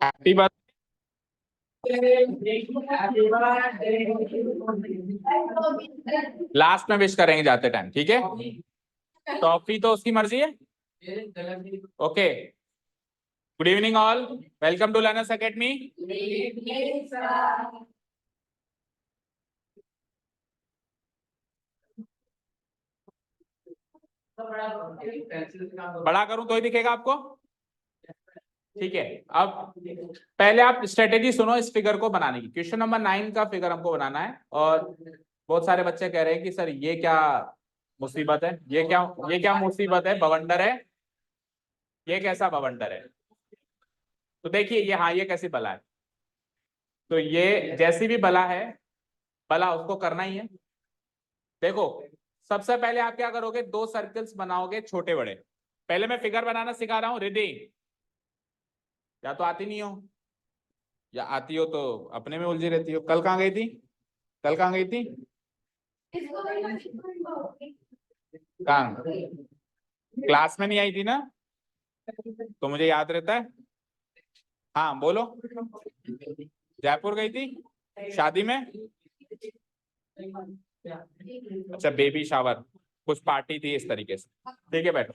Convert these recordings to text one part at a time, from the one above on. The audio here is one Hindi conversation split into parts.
Happy birthday. लास्ट में विश करेंगे जाते टाइम, ठीक है। टॉफी तो उसकी मर्जी है। Okay, good evening all, welcome to learners academy. बड़ा करूं तो ही दिखेगा आपको, ठीक है। अब पहले आप स्ट्रेटेजी सुनो इस फिगर को बनाने की। क्वेश्चन नंबर 9 का फिगर हमको बनाना है, और बहुत सारे बच्चे कह रहे हैं कि सर ये क्या मुसीबत है, ये क्या मुसीबत है, बवंडर है, ये कैसा बवंडर है। तो देखिए ये, हाँ ये कैसी बला है। तो ये जैसी भी बला है, बला उसको करना ही है। देखो, सबसे पहले आप क्या करोगे, दो सर्कल्स बनाओगे छोटे बड़े। पहले मैं फिगर बनाना सिखा रहा हूं रिद्धि, या तो आती नहीं हो, या आती हो तो अपने में उलझी रहती हो। कल कहाँ गई थी, कल कहाँ गई थी, कहाँ, क्लास में नहीं आई थी ना, तो मुझे याद रहता है। हाँ बोलो, जयपुर गई थी शादी में, अच्छा बेबी शावर, कुछ पार्टी थी इस तरीके से, ठीक है। बैठो,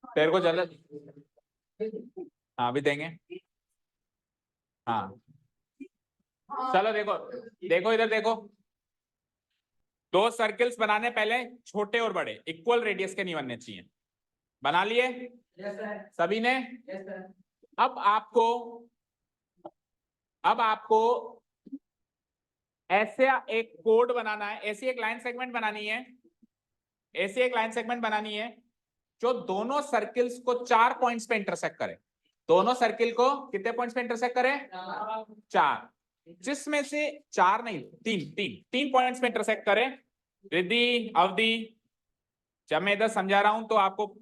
तेरे को जल्द, हाँ अभी देंगे। हाँ चलो देखो, देखो इधर देखो, दो सर्कल्स बनाने पहले छोटे और बड़े इक्वल रेडियस के नहीं बनने चाहिए। बना लिए सभी ने। अब आपको ऐसे एक कोड बनाना है, ऐसी एक लाइन सेगमेंट बनानी है, ऐसी एक लाइन सेगमेंट बनानी है जो दोनों सर्किल्स को 4 पॉइंट्स पे इंटरसेक्ट करे। दोनों सर्किल को कितने पॉइंट्स पे इंटरसेक्ट करे, 4, जिसमें से 4 नहीं, 3 पॉइंट्स पे इंटरसेक्ट करे। रिद्धि, अवधि, जब मैं इधर समझा रहा हूं तो आपको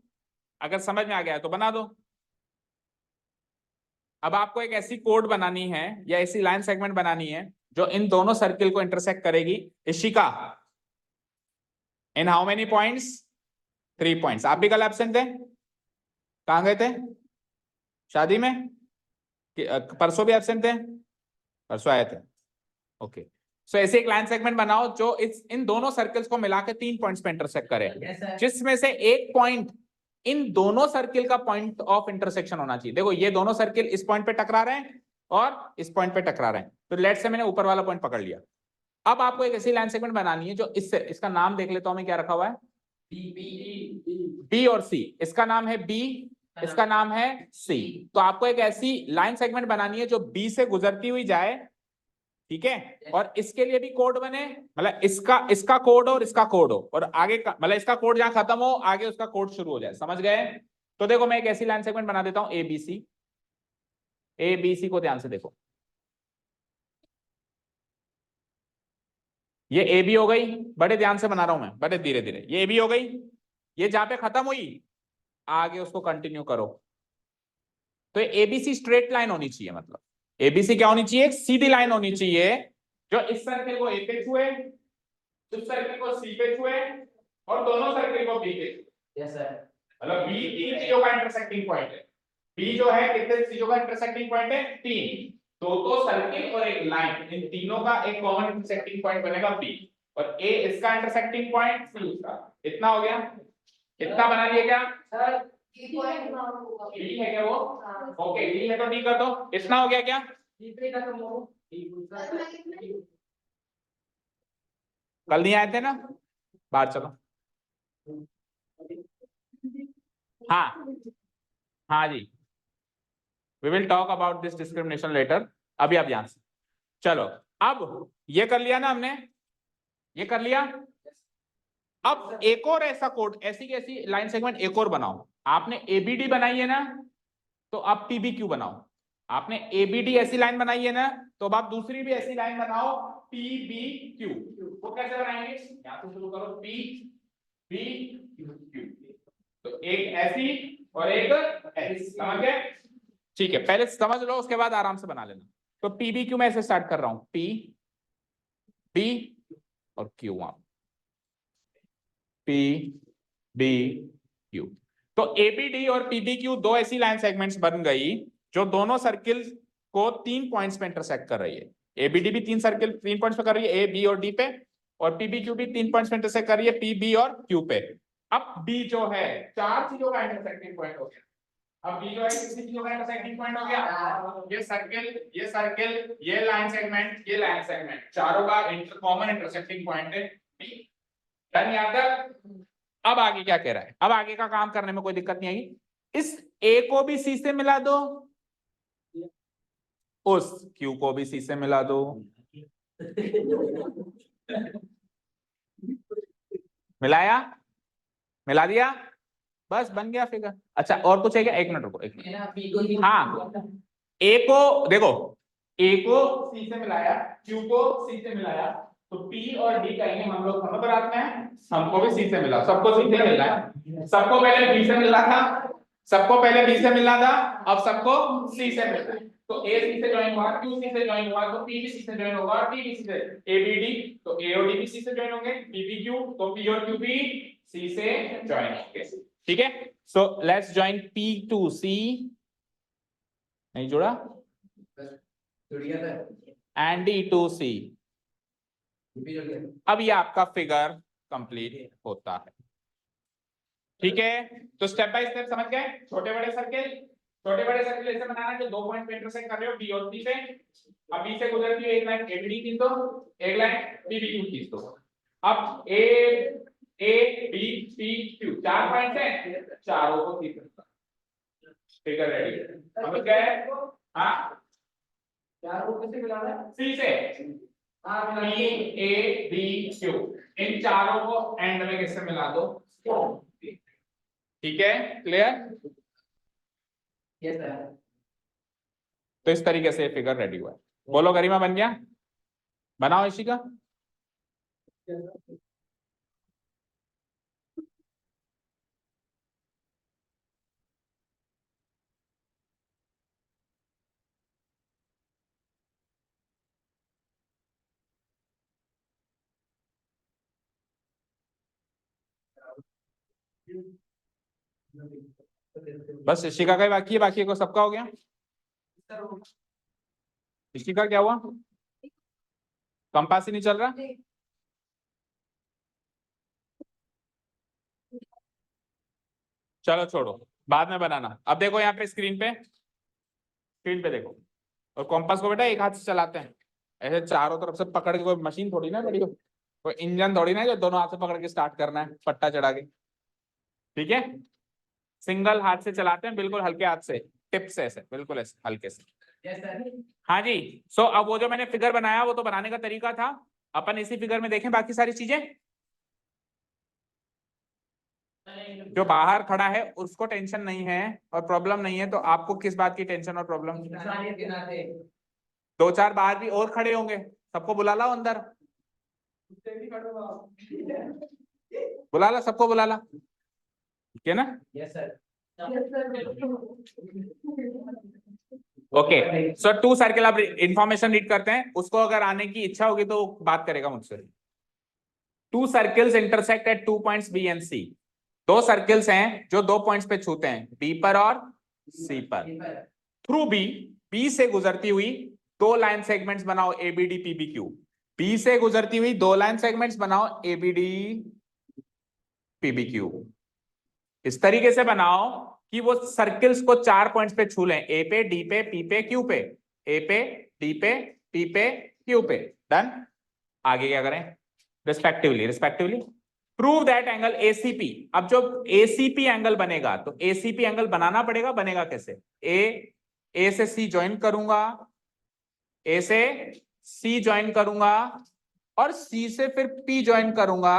अगर समझ में आ गया है तो बना दो। अब आपको एक ऐसी कोड बनानी है या ऐसी लाइन सेगमेंट बनानी है जो इन दोनों सर्किल को इंटरसेक्ट करेगी। Ishika, in how many points, 3 points. आप भी कल एब्सेंट थे, कहां गए थे, शादी में, परसों भी एब्सेंट थे, परसों आए थे, ओके। सो ऐसे एक लाइन सेगमेंट बनाओ जो इन दोनों सर्कल्स को मिला के 3 पॉइंट्स पे इंटरसेक्ट करे, जिसमें से एक पॉइंट इन दोनों सर्किल का पॉइंट ऑफ इंटरसेक्शन होना चाहिए। देखो ये दोनों सर्किल इस पॉइंट पे टकरा रहे हैं और इस पॉइंट पे टकरा रहे हैं, तो लेट से मैंने ऊपर वाला पॉइंट पकड़ लिया। अब आपको एक ऐसी लाइन सेगमेंट बनानी है जो इससे, इसका नाम देख लेता हूं मैं क्या रखा हुआ है, बी और सी। इसका नाम है बी, इसका नाम है सी। तो आपको एक ऐसी लाइन सेगमेंट बनानी है जो बी से गुजरती हुई जाए, ठीक है। और इसके लिए भी कोड बने, मतलब इसका कोड हो और इसका कोड हो, और आगे का मतलब इसका कोड जहां खत्म हो आगे उसका कोड शुरू हो जाए, समझ गए। तो देखो मैं एक ऐसी लाइन सेगमेंट बना देता हूं, एबीसी। एबीसी को ध्यान से देखो, ये ए बी हो गई, बड़े ध्यान से बना रहा हूं मैं, बड़े धीरे धीरे। ये ए बी हो गई, ये जहां पे खत्म हुई आगे उसको कंटिन्यू करो। तो एबीसी स्ट्रेट लाइन होनी चाहिए, मतलब एबीसी क्या होनी चाहिए, एक सीधी लाइन होनी चाहिए जो इस सर्किल को ए पे छुए, इस सर्किल को सी पे छुए, और दोनों सर्किल को बी पे छुए। यस सर, मतलब बी 3 चीजों का इंटरसेक्टिंग पॉइंट है। बी जो है कितने चीजों का इंटरसेक्टिंग पॉइंट है, 3। दो सर्किल और एक लाइन, इन तीनों का एक कॉमन इंटरसेक्टिंग पॉइंट बनेगा बी, और ए इसका इंटरसेक्टिंग पॉइंट, सी उसका। इतना हो गया, इतना बना लिया क्या सर, डी है क्या वो, ओके डी है तो डी कर दो। इतना हो गया क्या, कल नहीं आए थे ना, बाहर चलो। हाँ हाँ जी, we will talk about this discrimination letter. अभी आप ध्यान से चलो। अब ये कर लिया ना हमने, ये कर लिया। अब एक और ऐसा कोड, ऐसी कैसी लाइन सेगमेंट एक और बनाओ। आपने एबीडी बनाई है ना, तो अब पीबीक्यू बनाओ। आपने एबीडी ऐसी लाइन बनाई है ना, तो अब आप दूसरी भी ऐसी लाइन बनाओ, पीबीक्यू। वो कैसे बनाएंगे, यहां से शुरू करो, पी बी क्यू। तो एक ऐसी और एक ऐसी, समझ गए, ठीक है। पहले समझ लो, उसके बाद आराम से बना लेना। तो पीबीक्यू में ऐसे स्टार्ट कर रहा हूं, पी बी और क्यू, पी बी क्यू। तो एबीडी और पीबीक्यू दो ऐसी लाइन सेगमेंट्स बन गई जो दोनों सर्किल को 3 पॉइंट्स पे इंटरसेक्ट कर रही है। एबीडी भी 3 पॉइंट्स पे कर रही है, ए बी और डी पे, और पीबीक्यू भी 3 पॉइंट्स पे इंटरसेक्ट कर रही है, पी बी और क्यू पे। अब बी जो है 4 चीजों का इंटरसेक्टिंग पॉइंट हो गया। अब बी जो है किसी चीजों का इंटरसेक्टिंग पॉइंट हो गया। ये सर्किल, ये लाइन सेगमेंट चारों का कॉमन इंटरसेक्टिंग पॉइंट है बी। डन यहां तक? अब आगे क्या कह रहा है? अब आगे का काम करने में कोई दिक्कत नहीं आएगी। इस ए को भी सी से मिला दो, उस क्यू को भी सी से मिला दो। मिलाया, मिला दिया, बस बन गया फिगर। अच्छा और कुछ है क्या? 1 मिनट रुको, 1 मिनट। हाँ, ए को देखो, ए को सी से मिलाया, क्यू को सी से मिलाया, तो पी और डी कहेंगे हम लोग हम बरात में हैं, हमको भी सी से मिला, सबको सी से मिल रहा है। सबको पहले बी से मिल रहा था, सबको पहले बी से मिलना था, अब सबको सी से मिल रहा है। तो ए सी से ज्वाइन हुआ, क्यू सी से ज्वाइन हुआ, तो पी भी सी से ज्वाइन होगा, और डी भी सी से, ए बी डी, तो ए और डी भी सी से ज्वाइन होंगे, पी बी क्यू, तो पी और क्यू भी सी से ज्वाइन होंगे। ठीक है, so let's join P to C, नहीं जुड़ा, एंड डी टू सी। अब ये आपका फिगर कंप्लीट होता है। ठीक है, तो स्टेप बाय स्टेप समझ गए। छोटे बड़े सर्किल ऐसे बनाना जो 2 पॉइंट पे इंटरसेक्ट कर रहे हो, बी और सी पे। अब बी से गुजरती है एक लाइन एबीडी खींच दो, एक लाइन पीबीक्यू खींच दो। अब A B C Q 4 point है, चारों को सी पे फिगर रेडी। समझ गए? हाँ, चारों को किससे मिलाना है? सी से। पी ए बी क्यू, इन चारों को एंड में किससे मिला दो? ठीक है, क्लियर? Yes sir. तो इस तरीके से फिगर रेडी हुआ है। बोलो गरिमा बन गया? बनाओ इसी का। बस ऋषिका का ही बाकी है, बाकी को सबका हो गया। ऋषिका क्या हुआ? कंपास ही नहीं चल रहा? चलो छोड़ो, बाद में बनाना। अब देखो यहाँ पे स्क्रीन पे देखो, और कॉम्पास को बेटा एक हाथ से चलाते हैं, ऐसे चारों तरफ से पकड़ के। कोई मशीन थोड़ी ना बड़ी हो, कोई इंजन थोड़ी ना जो दोनों हाथ से पकड़ के स्टार्ट करना है पट्टा चढ़ा के। ठीक है, सिंगल हाथ से चलाते हैं, बिल्कुल हल्के हाथ से, टिप से ऐसे, बिल्कुल ऐसे हल्के से। हाँ जी। सो अब वो जो मैंने फिगर बनाया वो तो बनाने का तरीका था, अपन इसी फिगर में देखें बाकी सारी चीजें। जो बाहर खड़ा है उसको टेंशन नहीं है और प्रॉब्लम नहीं है, तो आपको किस बात की टेंशन और प्रॉब्लम? 2-4 बाहर भी और खड़े होंगे, सबको बुला लाओ अंदर, बुला ला, सबको बुला ला। ठीक है ना? Yes sir. ओके, सो 2 सर्किल। अब इंफॉर्मेशन रीड करते हैं, उसको अगर आने की इच्छा होगी तो बात करेगा मुझसे। 2 circles intersect at 2 points B and C. 2 circles हैं जो 2 पॉइंट्स पे छूते हैं, बी पर और सी पर। थ्रू बी से गुजरती हुई 2 लाइन सेगमेंट्स बनाओ, एबीडी पीबीक्यू। बी से गुजरती हुई 2 लाइन सेगमेंट्स बनाओ, एबीडी पीबीक्यू। इस तरीके से बनाओ कि वो सर्किल्स को 4 पॉइंट्स पे छू लें, ए पे, डी पे, पी पे, क्यू पे। ए पे, डी पे, पी पे, क्यू पे। डन। आगे क्या करें? Respectively prove that angle ACP. अब जो एसीपी एंगल बनेगा, तो एसीपी एंगल बनाना पड़ेगा। बनेगा कैसे? ए से सी ज्वाइन करूंगा, ए से सी ज्वाइन करूंगा, और सी से फिर पी ज्वाइन करूंगा,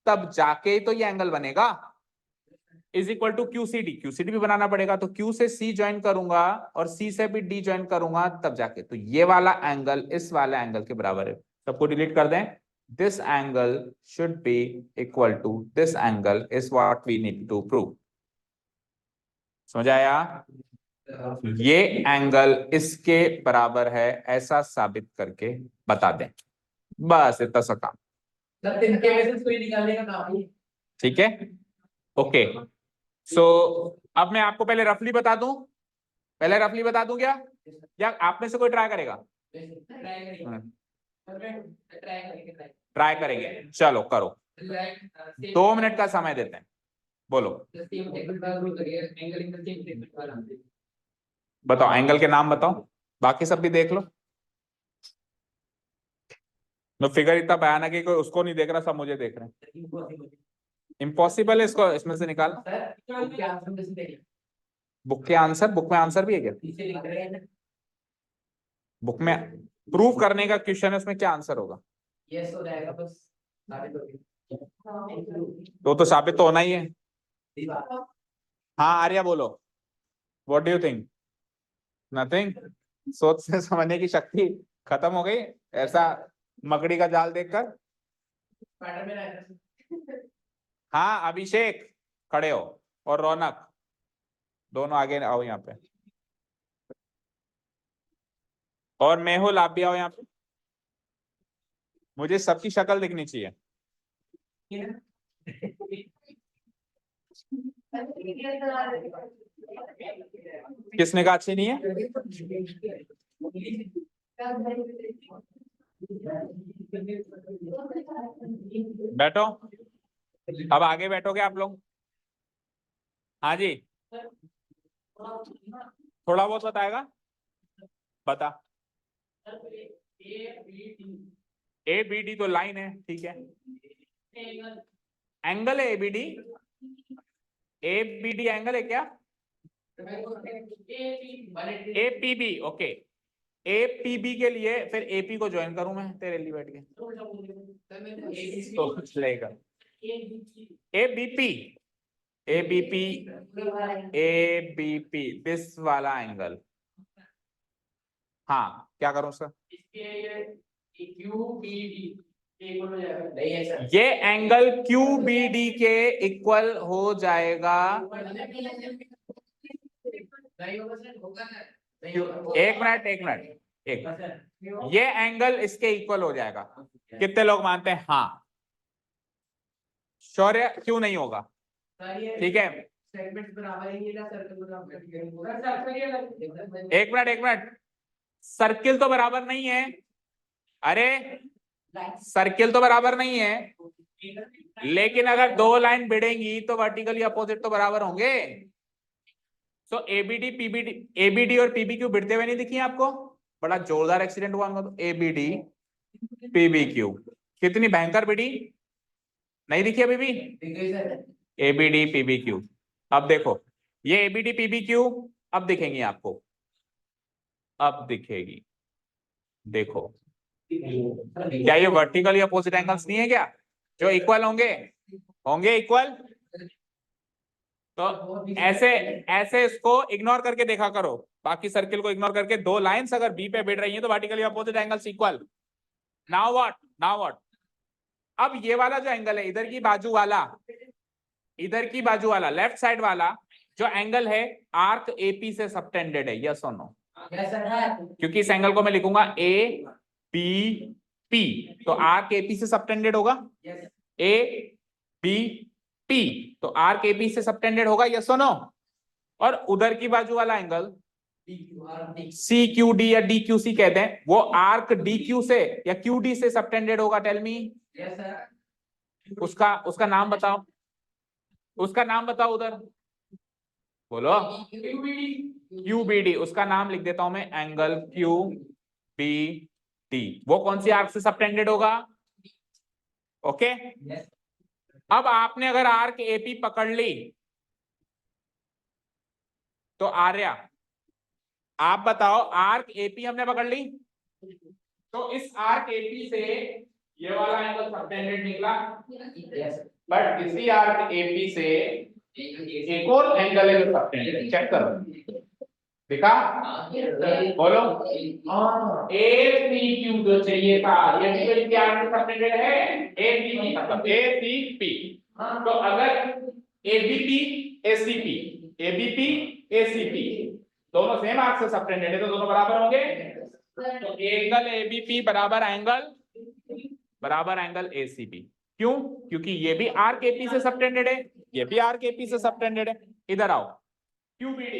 तब जाके तो ये एंगल बनेगा। इज इक्वल टू क्यूसीडी भी बनाना पड़ेगा, तो क्यू से सी ज्वाइन करूंगा और सी से भी डी ज्वाइन करूंगा, तब जाके तो ये वाला एंगल इस वाले एंगल के बराबर है। सबको डिलीट कर दें। This angle should be equal to this angle is what we need to prove. समझ आया? ये एंगल इसके बराबर है, ऐसा साबित करके बता दें। बस इतना सा काम। ठीक है, ओके। अब मैं आपको पहले रफली बता दूं, क्या, या आप में से कोई ट्राई करेगा? ट्राई करेंगे, चलो करो, 2 मिनट का समय देते हैं, बोलो बताओ, एंगल के नाम बताओ, बाकी सब भी देख लो। मैं फिगर इतना भयानक है, कोई उसको नहीं देख रहा, सब मुझे देख रहे हैं। इम्पॉसिबल है इसको इसमें से निकालना। बुक में आंसर भी है क्या? बुक में प्रूव करने का क्वेश्चन है, उसमें क्या आंसर होगा? यस हो जाएगा बस। तो साबित तो होना ही है। हाँ आर्या बोलो, what do you think? Nothing? सोचने समझने की शक्ति खत्म हो गई ऐसा मकड़ी का जाल देखकर? हाँ अभिषेक खड़े हो, और रौनक, दोनों आगे आओ यहाँ पे, और मेहुल आप भी आओ यहाँ पे, मुझे सबकी शक्ल दिखनी चाहिए। किसने कहा अच्छी नहीं है? बैठो, अब आगे बैठोगे आप लोग। हाँ जी, थोड़ा बहुत बताएगा, बता। ए बी डी तो लाइन है, ठीक है, एंगल है एबीडी, एबीडी एंगल है क्या? एपीबी, ओके, एपीबी के लिए फिर एपी को ज्वाइन करूं मैं तेरे लिए बैठ के, तो चलेगा। एबीपी, एबीपी, एबीपी, दिस वाला एंगल, हाँ क्या करूं सर? ये एंगल QBD के इक्वल हो जाएगा। एक मिनट, ये एंगल इसके इक्वल हो जाएगा, कितने लोग मानते हैं? हाँ, शौर्य क्यों नहीं होगा? ठीक है, एक मिनट, सर्किल तो बराबर नहीं है, अरे सर्किल तो बराबर नहीं है, लेकिन अगर दो लाइन भिड़ेंगी तो वर्टिकली अपोजिट तो बराबर होंगे। सो एबीडी पीबीडी, एबीडी और पीबीक्यू भिड़ते हुए नहीं दिखी आपको? बड़ा जोरदार एक्सीडेंट हुआ उनका, तो एबीडी पीबीक्यू कितनी भयंकर भिड़ी, नहीं दिखी अभी भी? एबीडी पीबीक्यू, अब देखो ये एबीडी पीबीक्यू अब दिखेंगी आपको, अब दिखेगी, देखो क्या ये वर्टिकल या अपोजिट एंगल्स नहीं है क्या, जो इक्वल होंगे? होंगे इक्वल। तो ऐसे ऐसे इसको इग्नोर करके देखा करो, बाकी सर्किल को इग्नोर करके, दो लाइंस अगर बी पे भिड़ रही हैं तो vertically opposite angles equal. Now what, अब ये वाला जो एंगल है, इधर की बाजू वाला लेफ्ट साइड वाला जो एंगल है, आर्क एपी से सबटेंडेड है, यस और नो? क्योंकि इस एंगल को मैं लिखूंगा ए बी पी, तो आर्क एपी से सबटेंडेड होगा, ए बी पी, तो आर्क एपी से सबटेंडेड होगा, यस और नो? और उधर की बाजू वाला एंगल सी क्यू डी या डी क्यू सी कहते हैं, वो आर्क डी क्यू से या क्यू डी से सबटेंडेड होगा, टेल मी। उसका नाम बताओ, उधर बोलो। QBD, उसका नाम लिख देता हूं मैं, एंगल QBD, वो कौन सी आर्क से सबटेंडेड होगा? ओके, अब आपने अगर आर्क AP पकड़ ली तो आर्या आप बताओ, आर्क AP हमने पकड़ ली, तो इस आर्क AP से ये वाला एंगल सबटेंडेड निकला, बट इसी आर्क AP से एक और एंगल है जो सबटेंडेड, चेक करो, देखा? बोलो, ACQ जो चाहिए था, ये भी क्या सबटेंडेड है? ACP, मतलब ACP। तो अगर ABP ACP दोनों सेम आर्क से सबटेंडेड है तो दोनों बराबर होंगे, तो एंगल ABP बराबर एंगल ACP। क्यों? क्योंकि ये भी आर्क AP से सबटेंडेड है, ये भी आर्क AP से सबटेंडेड है, इधर आओ, QBD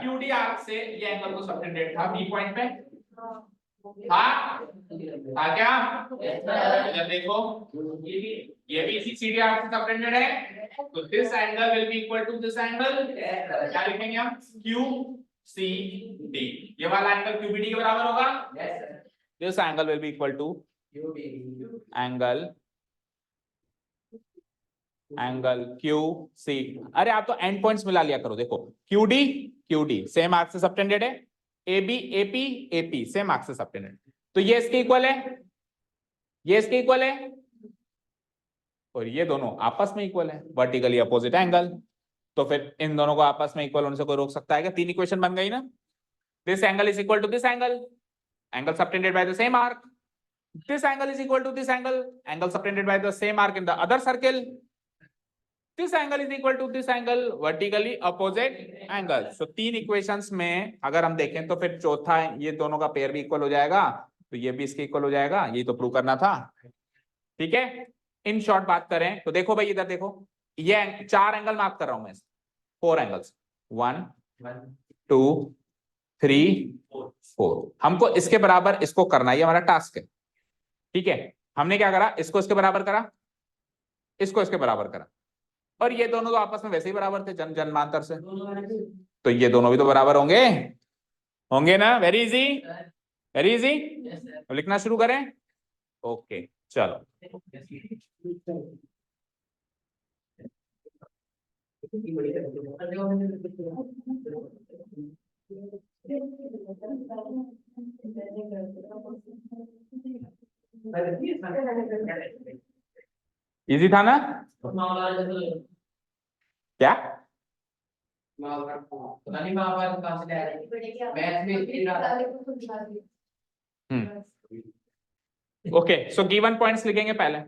QD आर्क से ये एंगल को सबटेंडेड था बी पॉइंट पे था क्या? इधर देखो, ये भी इसी CD आर्क से सबटेंडेड है, तो this angle will be equal to this angle, क्या लिखेंगे हम? QCD। ये वाला एंगल QBD के बराबर होगा। This angle will be equal to angle QC। अरे आप तो एंड पॉइंट्स मिला लिया करो। देखो QD सेम आर्क से सबटेंडेड है, AP सेम आर्क से सबटेंडेड, तो ये इसके इक्वल है, ये इसके इक्वल है, और ये दोनों आपस में इक्वल है, वर्टिकली अपोजिट एंगल। तो फिर इन दोनों को आपस में इक्वल होने से कोई रोक सकता है क्या? 3 इक्वेशन बन गई ना। This angle is equal to this angle subtended by the same arc, this angle is equal to this angle subtended by the same arc in the other circle, this angle is equal to this angle vertically opposite angle। so 3 equations में अगर हम देखें तो फिर चौथा ये दोनों का पेयर भी इक्वल हो जाएगा, तो ये भी इसके इक्वल हो जाएगा, ये तो प्रूव करना था। ठीक है, इन शॉर्ट बात करें तो देखो भाई, इधर देखो, ये 4 एंगल मार्क कर रहा हूं मैं, 4 एंगल्स, 1 2 3 4, हमको इसके बराबर इसको करना, ये हमारा टास्क है। ठीक है, हमने क्या करा, इसको इसके बराबर करा, इसको इसके बराबर करा, और ये दोनों तो आपस में वैसे ही बराबर थे जन्मांतर से, तो ये दोनों भी तो बराबर होंगे, होंगे ना। Very easy, very easy. तो लिखना शुरू करें। ओके चलो, इजी था ना? क्या ओके, सो गिवन पॉइंट्स लिखेंगे पहले।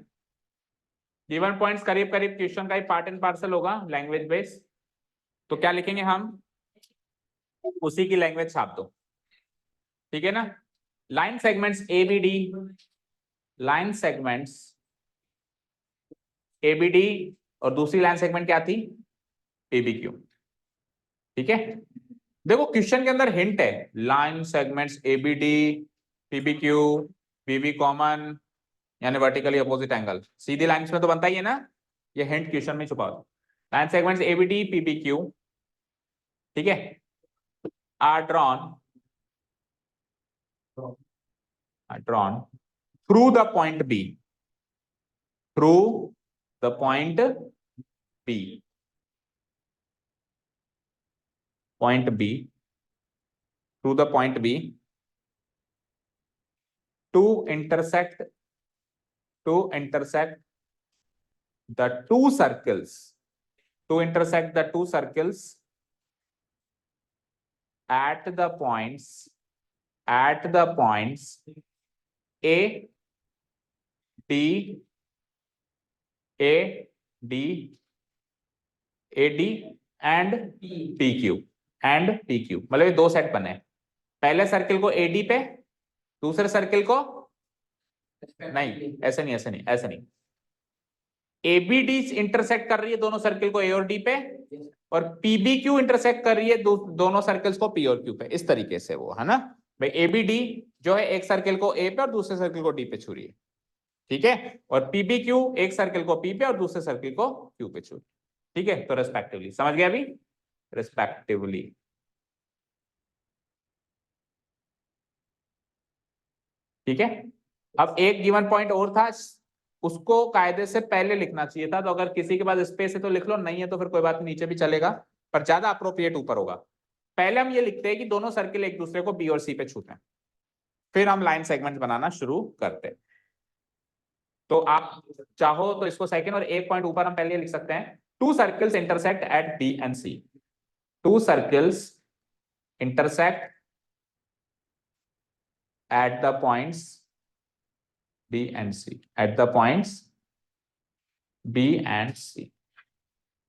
गिवन पॉइंट्स करीब करीब क्वेश्चन का ही पार्ट एंड पार्सल होगा, लैंग्वेज बेस। तो क्या लिखेंगे हम, उसी की लैंग्वेज छाप दो। ठीक है ना। Line segments ABD, line segments ABD, और दूसरी लाइन सेगमेंट क्या थी, PBQ। ठीक है, देखो क्वेश्चन के अंदर हिंट है, line segments ABD PBQ, BB common यानी वर्टिकली अपोजिट एंगल, सीधी लाइंस में तो बनता ही है ना, ये हिंट क्वेश्चन में छुपा हुआ। लाइन सेगमेंट्स ABD PBQ, ठीक है, are drawn through the point B, through the point B, through the point B, to intersect the two circles, at the points A, D, AD and PQ मतलब ये 2 सेट बने, पहले सर्किल को AD पे, दूसरे सर्किल को नहीं, ऐसे नहीं, ABD इंटरसेक्ट कर रही है दोनों सर्किल को A और D पे, और PBQ इंटरसेक्ट कर रही है दोनों सर्किल्स को P और Q पे, इस तरीके से वो है ना भाई। ABD जो है एक सर्किल को A पे और दूसरे सर्किल को D पे छू रही है, ठीक है, और PBQ एक सर्किल को P पे और दूसरे सर्किल को Q पे छू रही है। ठीक है, तो रेस्पेक्टिवली, समझ गया अभी, रेस्पेक्टिवली। ठीक है, अब एक गिवन पॉइंट और था, उसको कायदे से पहले लिखना चाहिए था, तो अगर किसी के पास स्पेस है तो लिख लो, नहीं है तो फिर कोई बात नहीं, नीचे भी चलेगा, पर ज्यादा अप्रोप्रिएट ऊपर होगा। पहले हम ये लिखते हैं कि दोनों सर्किल एक दूसरे को B और C पे छूते हैं, फिर हम लाइन सेगमेंट बनाना शुरू करते हैं। तो आप चाहो तो इसको सेकंड और एक पॉइंट ऊपर हम पहले लिख सकते हैं, 2 circles intersect eight B and C, 2 circles intersect at the points B and C, at the points B and C।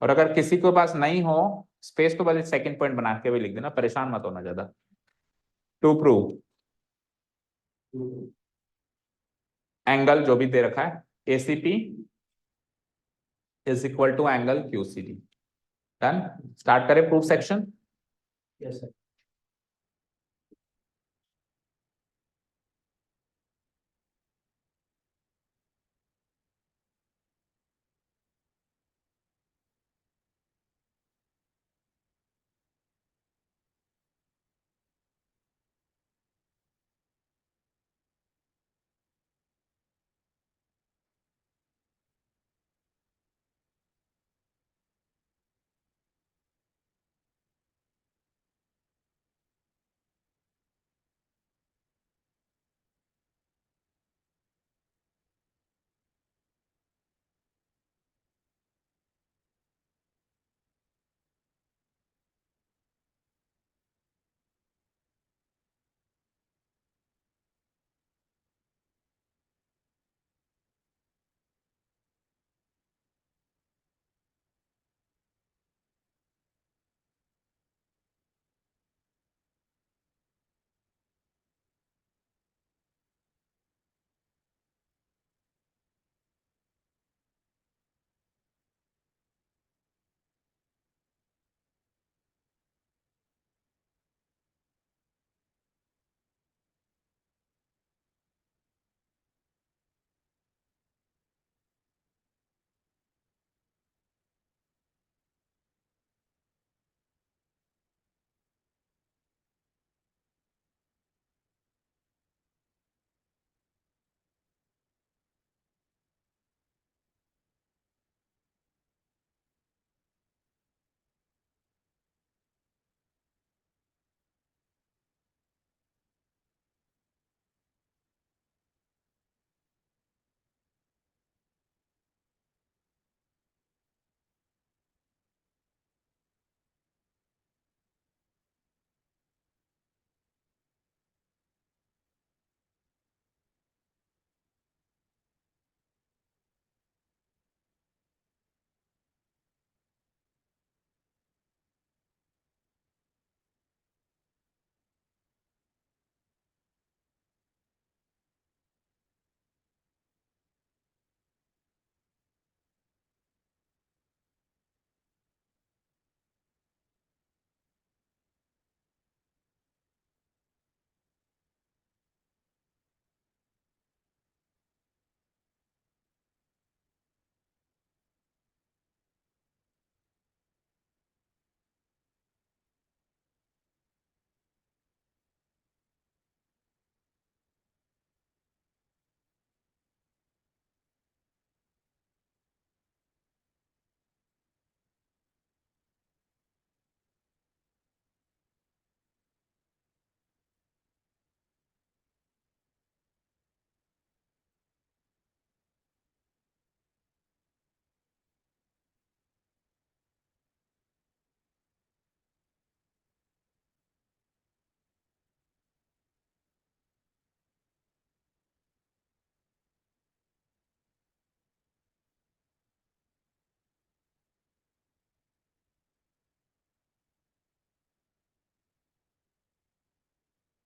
और अगर किसी के पास नहीं हो स्पेस तो बस सेकंड पॉइंट बना के भी लिख देना, परेशान मत होना ज्यादा। टू प्रूव एंगल जो भी दे रखा है ACP is equal to angle QCD। Done. Start करें proof section. Yes sir.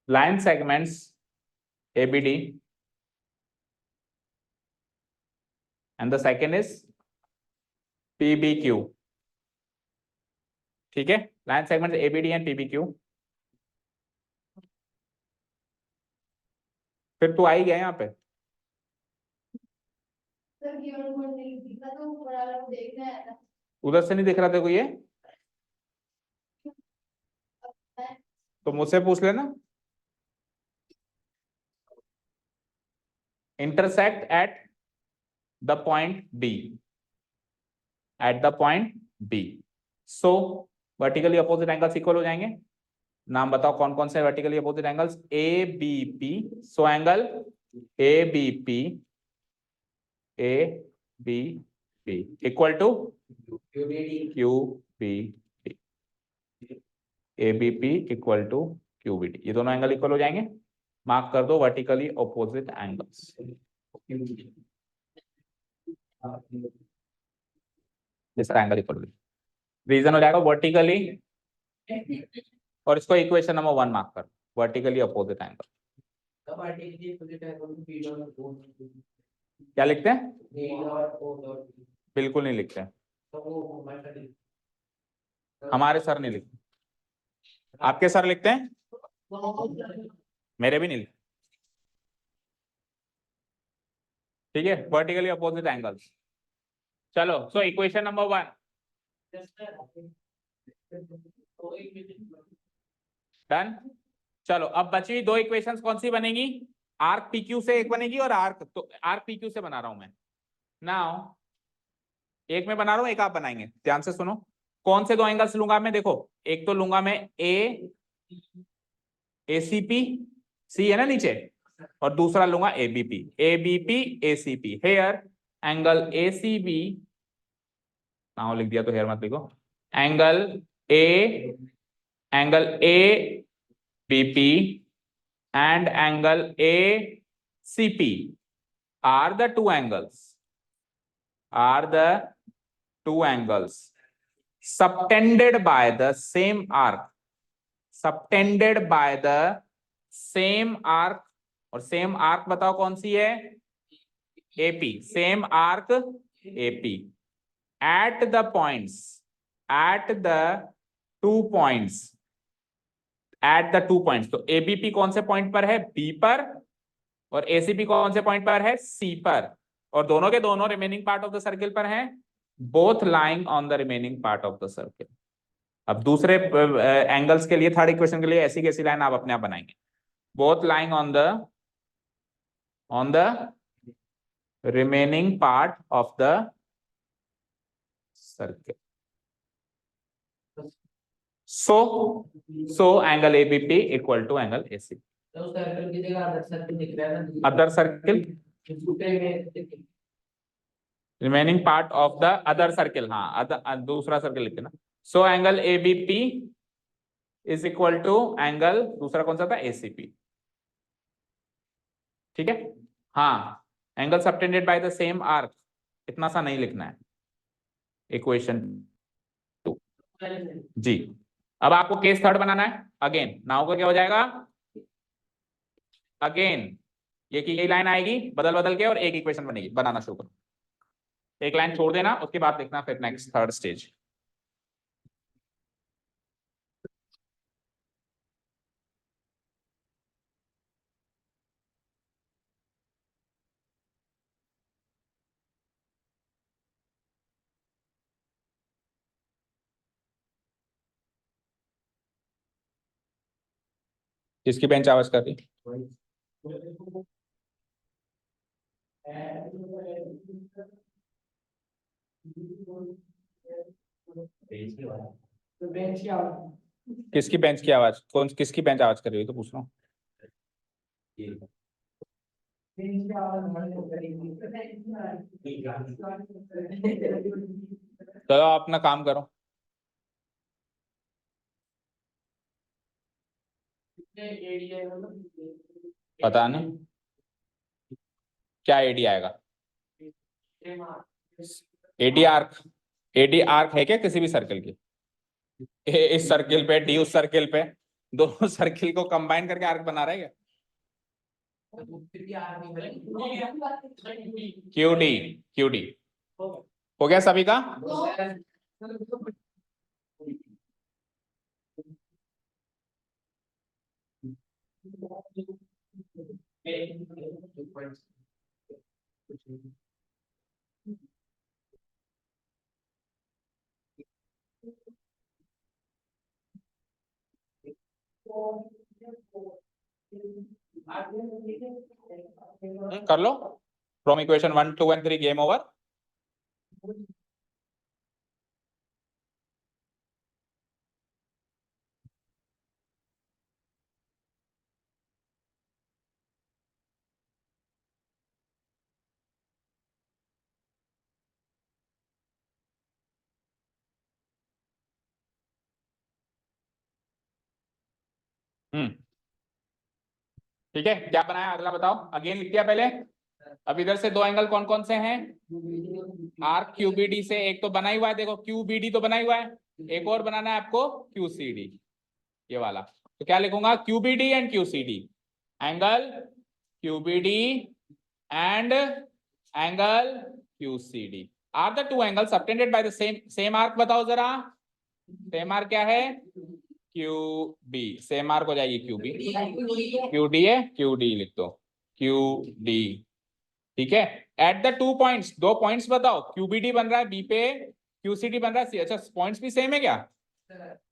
line segments ABD and the second is PBQ। ठीक है, line segment ABD and PBQ। फिर तू आ ही गया यहाँ पे। उधर से नहीं दिख रहा था कोई ये, तो मुझसे पूछ लेना। Intersect at the point D, at the point D। So vertically opposite angles equal हो जाएंगे। नाम बताओ कौन कौन से vertically opposite angles. ABP, so angle ABP equal to QBD। ABP equal to QBD, ये दोनों एंगल इक्वल हो जाएंगे। मार्क कर दो वर्टिकली ऑपोजिट एंगल्स। इसका एंगल इक्वल रीजन हो जाएगा वर्टिकली, और इसको इक्वेशन नंबर 1 मार्क कर, वर्टिकली अपोजिट एंगल। क्या लिखते हैं? बिल्कुल नहीं लिखते, हमारे सर नहीं लिखते। आपके सर लिखते हैं? मेरे भी नहीं लिखते। ठीक है, वर्टिकली अपोजिट एंगल्स। चलो, सो इक्वेशन नंबर 1 डन। चलो, अब बची दो इक्वेशंस कौन सी बनेगी? आर्क पीक्यू से एक बनेगी और आर्क, तो आर्क पीक्यू से बना रहा हूं मैं नाउ। एक में बना रहा हूं, एक आप बनाएंगे, ध्यान से सुनो। कौन से दो एंगल्स लूंगा मैं? देखो, एक तो लूंगा मैं एसीपी, सी है ना नीचे, और दूसरा लूंगा ABP, ABP ACP. Here angle ACB, now लिख दिया तो हेयर मत लिखो। Angle A BP and angle ACP are the two angles subtended by the same arc, subtended by the same arc। और सेम आर्क बताओ कौन सी है? AP, same arc AP at the points, at the 2 points, at the 2 points। तो ABP कौन से पॉइंट पर है? B पर, और ACP कौन से पॉइंट पर है? C पर, और दोनों के दोनों remaining part of the circle पर हैं, both lying on the remaining part of the circle. अब दूसरे एंगल्स के लिए, थर्ड इक्वेशन के लिए ऐसी कैसी लाइन आप अपने आप बनाएंगे? Both lying on the remaining part of the circle. So angle ABP equal to angle ACP। Other circle, remaining part of the other circle, हाँ दूसरा सर्किल लिखते ना। So angle ABP is equal to angle, दूसरा कौन सा था? ACP। ठीक है, हाँ, angle subtended by the same arc, इतना सा नहीं लिखना है। इक्वेशन 2 जी। अब आपको केस थर्ड बनाना है। अगेन नाउ का क्या हो जाएगा? अगेन ये की यही लाइन आएगी बदल बदल के, और एक इक्वेशन बनेगी। बनाना शुरू करो, एक लाइन छोड़ देना, उसके बाद लिखना फिर नेक्स्ट थर्ड स्टेज। किसकी बेंच आवाज कर रही? किसकी बेंच की आवाज? कौन किसकी बेंच आवाज कर रही है तो पूछ रहा हूँ। चलो अपना काम करो। पता नहीं क्या एडी आएगा। एडी आर्क, एडी आर्क है क्या किसी भी सर्कल की? ए इस सर्किल पे, डी उस सर्किल पे, दोनों सर्किल को कंबाइन करके आर्क बना रहा है क्या? क्यूडी, क्यूडी हो गया सभी का? कर लो। From equation 1, 2 and 3 game over. ठीक है, क्या बनाया अगला बताओ? अगेन लिख दिया पहले। अब इधर से दो एंगल कौन कौन से हैं? आर्क QBD से एक तो बना ही हुआ है, देखो QBD तो बना ही हुआ है, एक और बनाना है आपको QCD, ये वाला। तो क्या लिखूंगा? QBD and QCD, angle QBD and angle QCD। Are the two angle subtended by the same arc, बताओ जरा सेम आर्क क्या है, क्यू बी, सेम आर्क हो जाएगी क्यू बी, क्यू डी है, क्यू डी लिख दो, क्यू डी, ठीक है। एट द टू पॉइंट्स, दो पॉइंट्स बताओ, क्यूबीडी बन रहा है बी पे, क्यूसीडी बन रहा है सी, अच्छा पॉइंट्स भी सेम है क्या,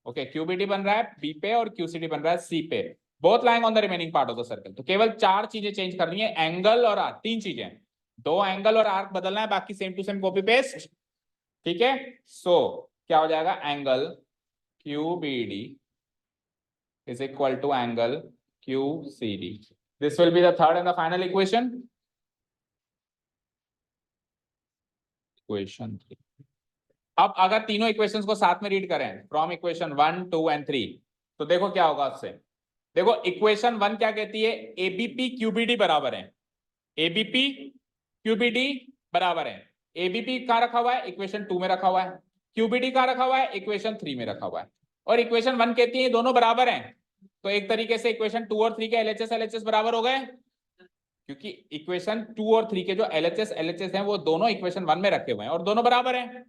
ओके, क्यूबीडी बन रहा है बी पे और क्यूसीडी बन रहा है सी पे, both lying on the remaining part of the circle. तो केवल चार चीजें चेंज करनी है, एंगल और आर्क, तीन चीजें, दो एंगल और आर्क बदलना है, बाकी same to same copy paste, ठीक है। सो क्या हो जाएगा, angle QBD is equal to angle QCD. This will be the third and the final equation. Equation 3. अब अगर तीनों इक्वेशंस को साथ में रीड करें फ्रॉम इक्वेशन 1, 2 एंड 3, तो देखो क्या होगा उससे। देखो इक्वेशन 1 क्या कहती है, एबीपी क्यूबीडी बराबर है, एबीपी क्यूबीडी बराबर है, एबीपी कहां रखा हुआ है, इक्वेशन 2 में रखा हुआ है, क्यूबीडी कहां रखा हुआ है, इक्वेशन 3 में रखा हुआ है, और इक्वेशन 1 कहती है दोनों बराबर हैं। तो एक तरीके से इक्वेशन 2 और 3 के एलएचएस बराबर हो गए, क्योंकि इक्वेशन 2 और 3 के जो एलएचएस हैं वो दोनों इक्वेशन 1 में रखे हुए हैं और दोनों बराबर हैं,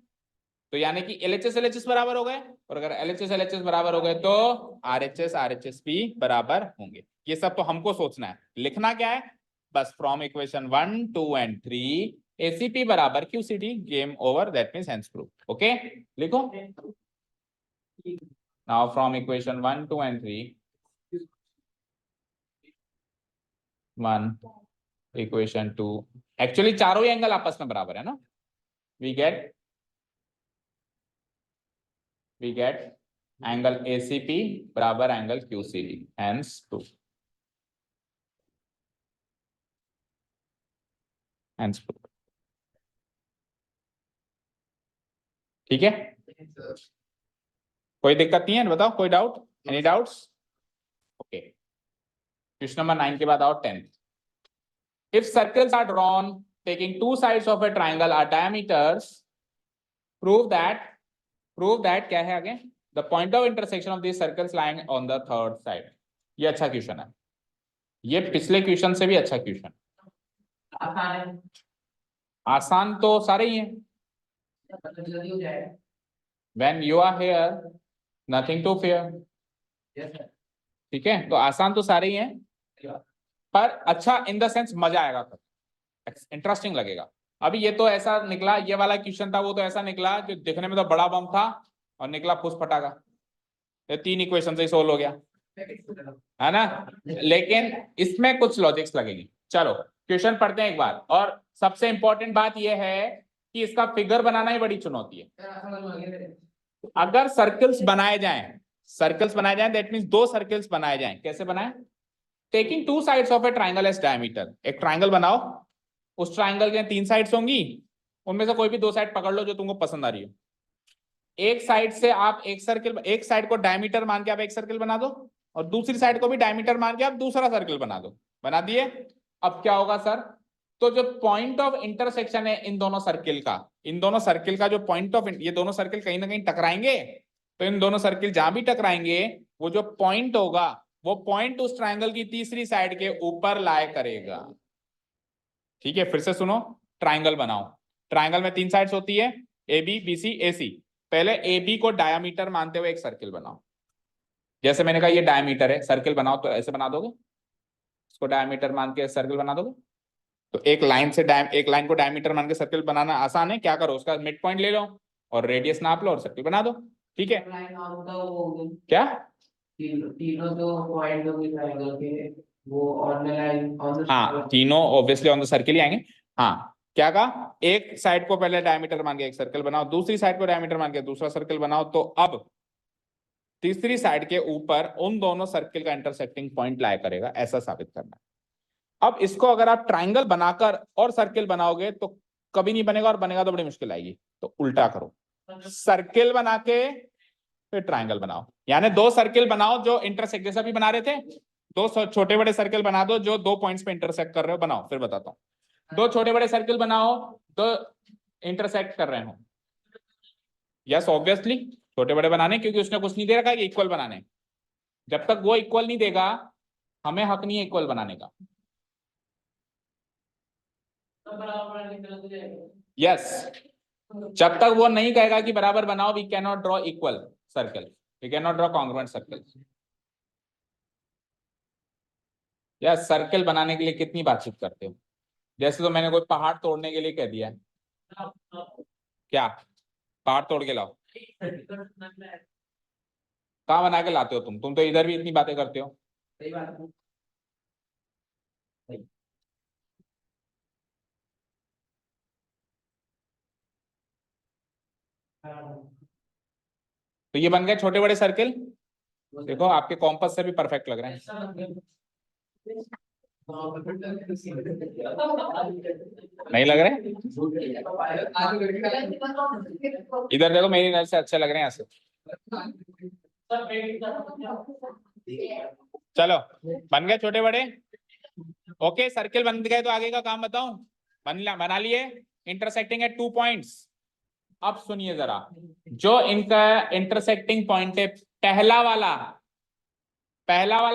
तो यानी कि एलएचएस बराबर हो गए, और अगर एलएचएस बराबर हो गए तो आरएचएस भी बराबर होंगे। ये सब तो हमको सोचना है, लिखना क्या है, बस फ्रॉम इक्वेशन 1, 2 एंड 3 एसीपी बराबर QCD, game over, that means hence proof. Okay लिखो now from equation 1, 2 and 3 1 equation 2, actually चारों ही एंगल आपस में बराबर है ना, वी गेट एंगल एसीपी बराबर angle QCD, hence proof, hence proof, ठीक है। कोई दिक्कत नहीं है, बताओ कोई doubt, any doubts, okay. Question number 9 के बाद आओ 10th। If circles are drawn taking two sides of a triangle are diameters, prove that क्या है आगे, the point of intersection of these circles lying on the third side। ये अच्छा क्वेश्चन है, ये पिछले क्वेश्चन से भी अच्छा क्वेश्चन, आसान तो सारे ही हैं, when you are here nothing to fear, ठीक है, तो आसान तो सारे ही हैं, पर अच्छा इन द सेंस मजा आएगा, इंटरेस्टिंग लगेगा। अभी ये तो ऐसा निकला, ये वाला क्वेश्चन था वो तो ऐसा निकला जो दिखने में तो बड़ा बम था और निकला फूस फटाका, ये 3 इक्वेशन से ही सोल्व हो गया, है ना, लेकिन इसमें कुछ लॉजिक्स लगेंगे। चलो क्वेश्चन पढ़ते हैं एक बार, और सबसे इंपॉर्टेंट बात यह है कि इसका फिगर बनाना ही बड़ी चुनौती है। अगर सर्कल्स बनाए जाएं दैट मींस दो सर्कल्स बनाए जाएं, कैसे बनाएं, taking two sides of a triangle as diameter, एक ट्राइंगल बनाओ, उस ट्राइंगल के 3 साइड्स होंगी, उनमें से कोई भी 2 साइड पकड़ लो जो तुमको पसंद आ रही हो, एक साइड से आप एक सर्कल, एक साइड को डायमीटर मान के आप एक सर्कल बना दो, और दूसरी साइड को भी डायमीटर मान के आप दूसरा सर्कल बना दो, बना दिए। अब क्या होगा सर, तो जो पॉइंट ऑफ इंटरसेक्शन है इन दोनों सर्किल का जो पॉइंट ऑफ, ये दोनों सर्किल कहीं ना कहीं टकराएंगे, तो इन दोनों सर्किल जहां भी टकराएंगे वो जो पॉइंट होगा वो पॉइंट उस ट्राइंगल की तीसरी साइड के ऊपर लाए करेगा, ठीक है। फिर से सुनो, ट्राइंगल बनाओ, ट्राइंगल में 3 साइड्स होती है, ए बी, बी सी, ए सी, पहले ए बी को डायमीटर मानते हुए एक सर्किल बनाओ, जैसे मैंने कहा ये डायमीटर है, सर्किल बनाओ तो ऐसे बना दोगे, इसको डायमीटर मान के सर्किल बना दोगे, तो एक लाइन को डायमीटर मान के सर्किल बनाना आसान है, क्या करो उसका मिड पॉइंट ले लो और रेडियस नाप लो और सर्किल बना दो, ठीक है। क्या तीनों जो पॉइंट होंगे ट्रायंगल के वो ऑन द लाइन, हाँ तीनों ऑब्वियसली ऑन द सर्किल ही आएंगे। हाँ क्या कहा, एक साइड को पहले डायमीटर मान के एक सर्कल बनाओ, दूसरी साइड को डायमीटर मान के दूसरा सर्कल बनाओ, तो अब तीसरी साइड के ऊपर उन दोनों सर्किल का इंटरसेक्टिंग पॉइंट लाया करेगा, ऐसा साबित करना है। अब इसको अगर आप ट्राइंगल बनाकर और सर्किल बनाओगे तो कभी नहीं बनेगा, और बनेगा तो बड़ी मुश्किल आएगी, तो उल्टा करो, सर्किल बना के फिर ट्राइंगल बनाओ, यानी 2 सर्किल बनाओ जो इंटरसेक्ट, जैसा भी बना रहे थे, 2 छोटे बड़े सर्किल बना दो जो 2 पॉइंट्स पे इंटरसेक्ट कर रहे हो, बनाओ फिर बताता हूं। 2 छोटे बड़े सर्किल बनाओ, 2 इंटरसेक्ट कर रहे हो, यस ऑब्वियसली छोटे बड़े बनाने, क्योंकि उसने कुछ नहीं दे रखा है इक्वल बनाने, जब तक वो इक्वल नहीं देगा हमें हक नहीं है इक्वल बनाने का, यस जब तक वो नहीं कहेगा कि बराबर बनाओ, we can not draw equal circle, we can not draw congruent circle. यार सर्कल बनाने के लिए कितनी बातचीत करते हो, जैसे तो मैंने कोई पहाड़ तोड़ने के लिए कह दिया है, क्या पहाड़ तोड़ के लाओ, कहाँ बना के लाते हो तुम तो इधर भी इतनी बातें करते हो। सही बात है। तो ये बन गए छोटे बड़े सर्कल, देखो आपके कॉम्पस से भी परफेक्ट लग रहे हैं। नहीं लग रहे, इधर देखो मेरी नजर से अच्छे लग रहे हैं ऐसे। चलो बन गए छोटे बड़े, ओके सर्कल बन गए, तो आगे का काम बताऊं, बना लिए इंटरसेक्टिंग एट 2 पॉइंट्स। अब सुनिए जरा, जो इनका इंटरसेक्टिंग पॉइंट है, पहला वाला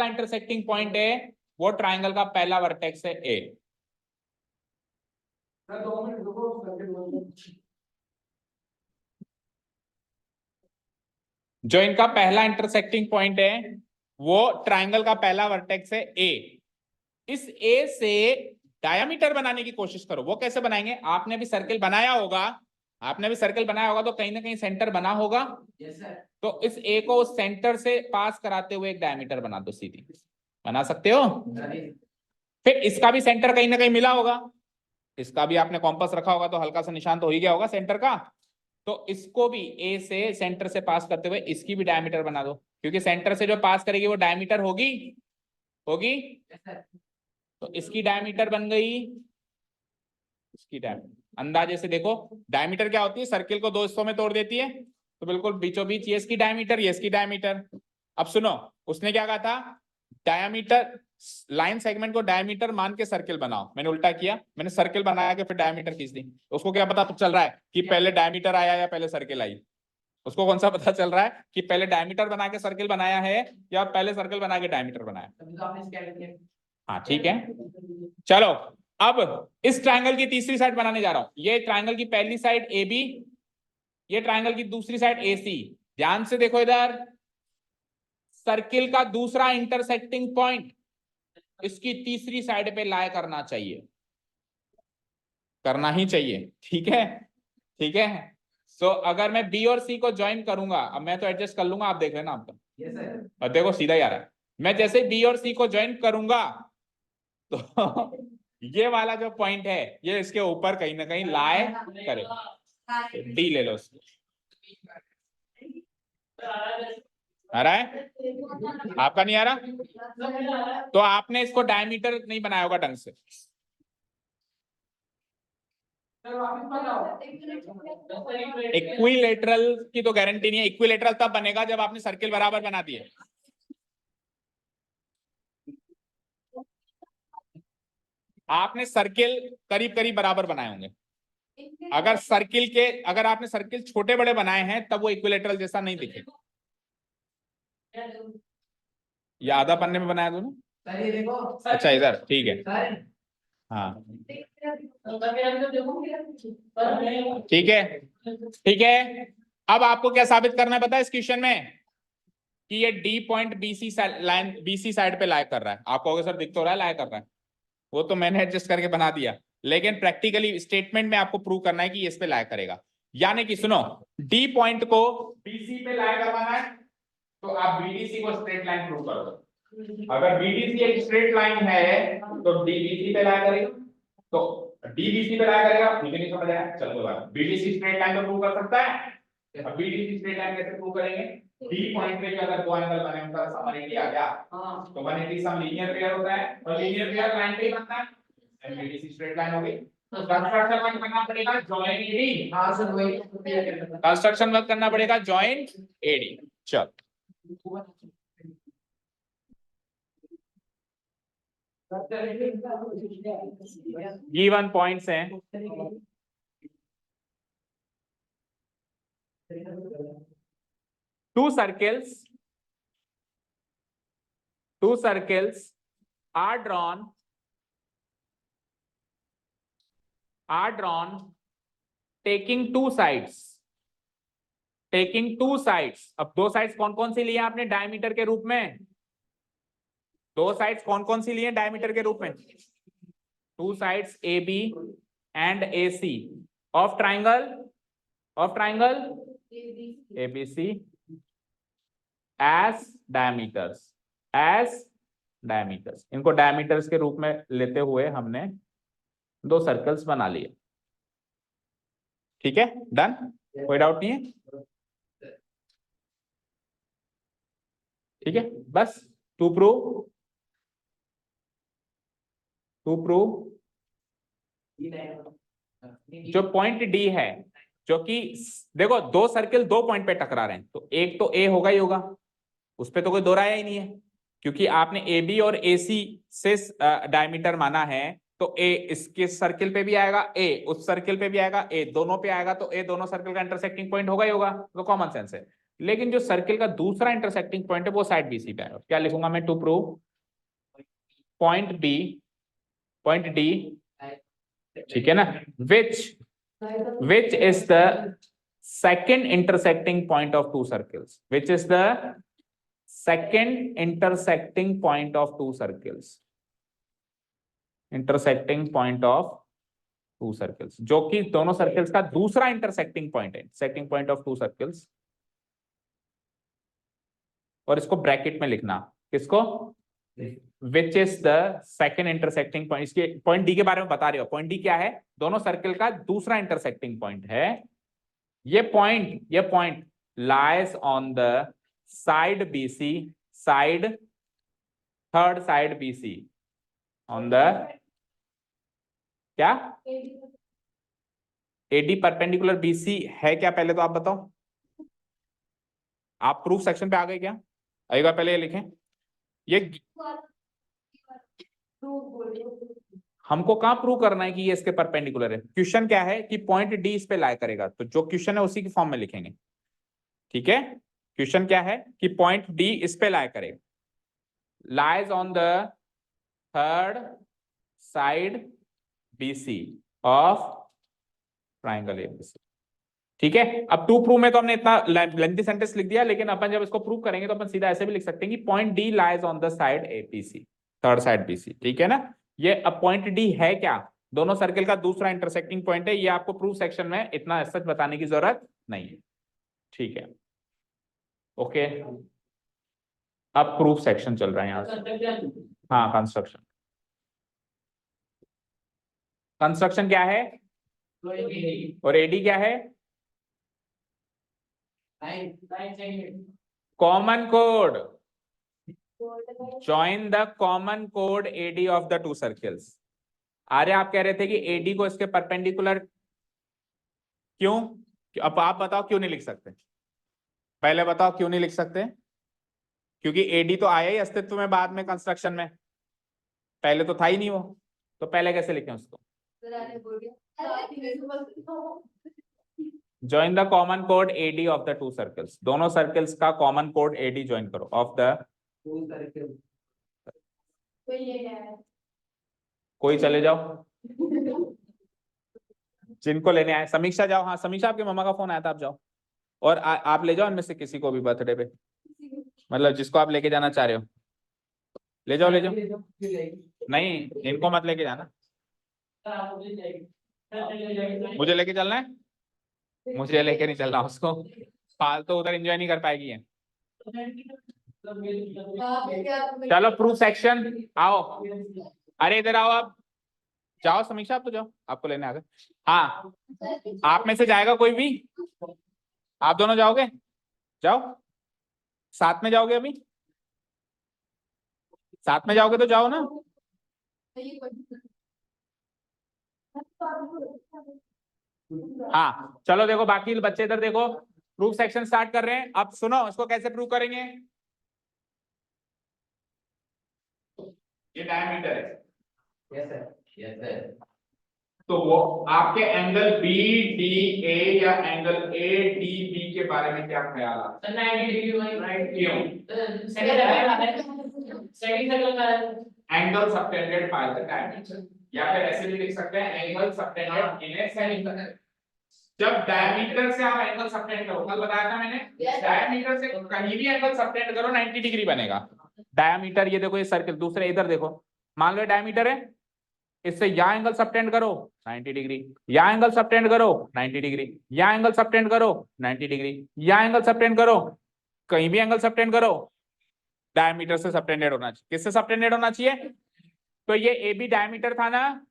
इंटरसेक्टिंग पॉइंट है, वो ट्राइंगल का पहला वर्टेक्स है ए। जो इनका पहला इंटरसेक्टिंग पॉइंट है, वो ट्राइंगल का पहला वर्टेक्स है ए। इस ए से डायमीटर बनाने की कोशिश करो। वो कैसे बनाएंगे, आपने भी सर्कल बनाया होगा, तो कहीं ना कहीं सेंटर बना होगा। तो इस ए को सेंटर से पास कराते हुए एक डायमीटर बना दो, सीधी बना सकते हो। फिर इसका भी सेंटर कहीं ना कहीं मिला होगा, इसका भी आपने कॉम्पास रखा होगा तो हल्का सा निशान तो हो ही गया होगा सेंटर का। तो इसको भी ए से सेंटर से पास करते हुए इसकी भी डायमीटर बना दो, क्योंकि सेंटर से जो पास करेगी वो डायमीटर होगी होगी तो इसकी डायमीटर बन गई, इसकी डायमीटर अंदाजे से देखो, डायमीटर क्या होती है, सर्किल को दो हिस्सों में तोड़ देती है, तो बिल्कुल बीचों बीच ये इसकी डायमीटर, ये इसकी डायमीटर। अब सुनो, उसने क्या कहा था, डायमीटर लाइन सेगमेंट को डायमीटर मान के सर्किल बनाओ, मैंने उल्टा किया, मैंने सर्किल बनाया के फिर डायमीटर खींच दी। उसको क्या पता चल रहा है कि पहले डायमीटर आया या पहले सर्किल आई, उसको कौन सा पता चल रहा है कि पहले डायमीटर बना के सर्किल बनाया है या पहले सर्किल बना के डायमीटर बनाया। हाँ ठीक है, चलो अब इस ट्रायंगल की तीसरी साइड बनाने जा रहा हूं। ये ट्रायंगल की पहली साइड ए बी, ये ट्रायंगल की दूसरी साइड ए सी। ध्यान से देखो इधर, सर्किल का दूसरा इंटरसेक्टिंग पॉइंट इसकी तीसरी साइड पे लाया करना चाहिए, करना ही चाहिए, ठीक है ठीक है। सो अगर मैं बी और सी को ज्वाइन करूंगा, अब मैं तो एडजस्ट कर लूंगा, आप देख लेना आपका, और देखो सीधा ही आ रहा है। मैं जैसे बी और सी को ज्वाइन करूंगा तो ये वाला जो पॉइंट है ये इसके ऊपर कहीं ना कहीं लाए करेगा। डी ले लो उसको, आ रहा है, आपका नहीं आ रहा, तो आपने इसको डायमीटर नहीं बनाया होगा ढंग से। इक्विलेटरल की तो गारंटी नहीं है, इक्विलेटरल तब बनेगा जब आपने सर्किल बराबर बना दिए। आपने सर्किल करीब करीब बराबर बनाए होंगे, अगर आपने सर्किल छोटे बड़े बनाए हैं तब वो इक्विलेटरल जैसा नहीं दिखेगा। ये आधा पन्ने में बनाया दोनों, अच्छा इधर ठीक है, हाँ ठीक है ठीक है। अब आपको क्या साबित करना है पता है इस क्वेश्चन में, कि ये D point BC line BC side पे लाया कर रहा है। आपको अगर सर दिख तो रहा है लाया कर रहा है, वो तो मैंने एडजस्ट करके बना दिया, लेकिन प्रैक्टिकली स्टेटमेंट में आपको प्रूव करना है कि इस पे लाया करेगा। यानी कि सुनो, डी पॉइंट को बीसी पे लाया करवाना है, तो आप बीडीसी को स्ट्रेट लाइन प्रूव कर दो। अगर बीडीसी एक स्ट्रेट लाइन है तो डीबीसी पे लाया करेगा, तो डीबीसी पे लाया करेगा, मुझे नहीं समझ आया, चलो बात, बीडीसी स्ट्रेट लाइन तो प्रूव कर सकता है। अब बीडीसी स्ट्रेट लाइन कैसे प्रूव करेंगे, डी पॉइंट पे अगर दो एंगल बने उनका सम 180 आ गया, तो 180 सम लीनियर पेयर होता है, और लीनियर पेयर लाइन पे ही बनता है, बीडीसी स्ट्रेट लाइन हो गई। तो कंस्ट्रक्शन वर्क करना पड़ेगा जॉइन एडी, कंस्ट्रक्शन वर्क करना पड़ेगा जॉइन एडी। चल गिवन पॉइंट्स हैं, two circles are drawn 10 taking two sides, taking two sides. अब दो साइड्स कौन कौन सी लिए आपने डायमीटर के रूप में? दो साइड्स कौन कौन सी लिए डायमीटर के रूप में? Two sides A B and A C of triangle, of triangle ABC as diameters, as diameters. इनको डायमीटर्स के रूप में लेते हुए हमने दो सर्कल्स बना लिए। ठीक है, डन, कोई डाउट नहीं है? ठीक है, बस टू प्रूव, टू प्रूव जो पॉइंट डी है, जो कि देखो दो सर्किल दो पॉइंट पे टकरा रहे हैं, तो एक तो ए होगा ही होगा, उस पे तो कोई दो राय ही नहीं है, क्योंकि आपने ए बी और ए सी से डायमीटर माना है, तो ए इसके सर्किल पे भी आएगा, ए उस सर्किल पे भी आएगा, ए दोनों पे आएगा, तो ए दोनों सर्किल का इंटरसेक्टिंग पॉइंट होगा ही होगा, तो कॉमन सेंस है। लेकिन जो सर्किल का दूसरा इंटरसेक्टिंग पॉइंट है वो साइड बी सी पे आएगा। क्या लिखूंगा मैं? To prove point B, point D, ठीक है ना, which is the second intersecting point of two circles, which is the second intersecting point of two circles, intersecting point of two circles, जो कि दोनों सर्कल्स का दूसरा इंटरसेक्टिंग पॉइंट है, सेक्टिंग पॉइंट ऑफ टू सर्कल्स। और इसको ब्रैकेट में लिखना, किसको? Which is the second intersecting point. इसके पॉइंट डी के बारे में बता रहे हो, पॉइंट डी क्या है? दोनों सर्किल का दूसरा इंटरसेक्टिंग पॉइंट है। ये point lies on the side BC, side, third side BC, on the क्या? एडी परपेंडिकुलर बीसी है क्या? पहले तो आप बताओ, आप प्रूफ सेक्शन पे आ गए क्या? आएगा, पहले ये लिखें। ये हमको कहां प्रूव करना है कि ये इसके परपेंडिकुलर है? क्वेश्चन क्या है कि पॉइंट डी इस पे लाई करेगा, तो जो क्वेश्चन है उसी की फॉर्म में लिखेंगे। ठीक है, क्वेश्चन क्या है कि पॉइंट डी इस पे लाई करेगा, lies on the third side BC of triangle ABC. ठीक है, अब टू प्रूव में तो हमने इतना लेंथी सेंटेंस लिख दिया, लेकिन अपन जब इसको प्रूव करेंगे तो अपन सीधा ऐसे भी लिख सकते हैं कि point D lies on the side ABC, third side BC. ठीक है ना, ये अब पॉइंट डी है क्या? दोनों सर्किल का दूसरा इंटरसेक्टिंग पॉइंट है। ये आपको प्रूफ सेक्शन में इतना सच बताने की जरूरत नहीं है। ठीक है, ओके, अब प्रूफ सेक्शन चल रहा है यहाँ से। हाँ, कंस्ट्रक्शन, कंस्ट्रक्शन क्या है? और एडी क्या है? Common code, join the common code AD of the two circles। आर्य आप कह रहे थे कि AD को इसके परपेंडिकुलर क्यों? अब आप बताओ क्यों नहीं लिख सकते? पहले बताओ क्यों नहीं लिख सकते? क्योंकि AD तो आया ही अस्तित्व में बाद में कंस्ट्रक्शन में, पहले तो था ही नहीं वो, तो पहले कैसे लिखें उसको? Join the common code AD of the two circles. दोनों सर्कल्स का कॉमन कोड AD ज्वाइन करो ऑफ द कोई चले जाओ, जिनको लेने आए। समीक्षा जाओ, हाँ समीक्षा आपके मामा का फोन आया था, आप जाओ। और आप ले जाओ इनमें से किसी को भी बर्थडे पे, मतलब जिसको आप लेके जाना चाह रहे हो, ले जाओ, ले जाओ। नहीं, इनको मत लेके जाना, मुझे लेके चलना है। मुझे लेके नहीं चलना उसको, फालतू उधर एंजॉय नहीं कर पाएगी है। चलो प्रूफ सेक्शन आओ, अरे इधर आओ, आप जाओ समीक्षा, आप तो जाओ, आपको लेने आ गए। हाँ, आप में से जाएगा कोई भी? आप दोनों जाओगे? जाओ, साथ में जाओगे? अभी साथ में जाओगे तो जाओ ना। हाँ चलो, देखो बाकी बच्चे इधर देखो, प्रूफ सेक्शन स्टार्ट कर रहे हैं। अब सुनो, इसको कैसे प्रूव करेंगे? ये डायमीटर है, यस सर, यस सर। तो वो आपके एंगल बी डी ए या एंगल ए डी बी के बारे में क्या ख्याल आता है? 90 डिग्री राइट, क्यों? Angle subtended by the diameter, या फिर ऐसे भी लिख सकते हैं एंगल सबटेंडेड इन ए सेंटर। जब डायमीटर से आप एंगल सबटेंड करो, कल बताया था मैंने, डायमीटर से कहीं भी एंगल सबटेंड करो 90 डिग्री बनेगा। डायमीटर, ये देखो ये सर्कल, दूसरे इधर देखो, मान लो डायमीटर है, इससे यहां एंगल सबटेंड करो 90 डिग्री, यहां एंगल सबटेंड करो 90 डिग्री, यहां एंगल सबटेंड करो 90 डिग्री, यहां एंगल सबटेंड करो, कहीं भी एंगल सबटेंड करो, डायमीटर से सबटेंडेड होना चाहिए। किससे सबटेंडेड होना चाहिए? तो ये ए बी डायमीटर था ना,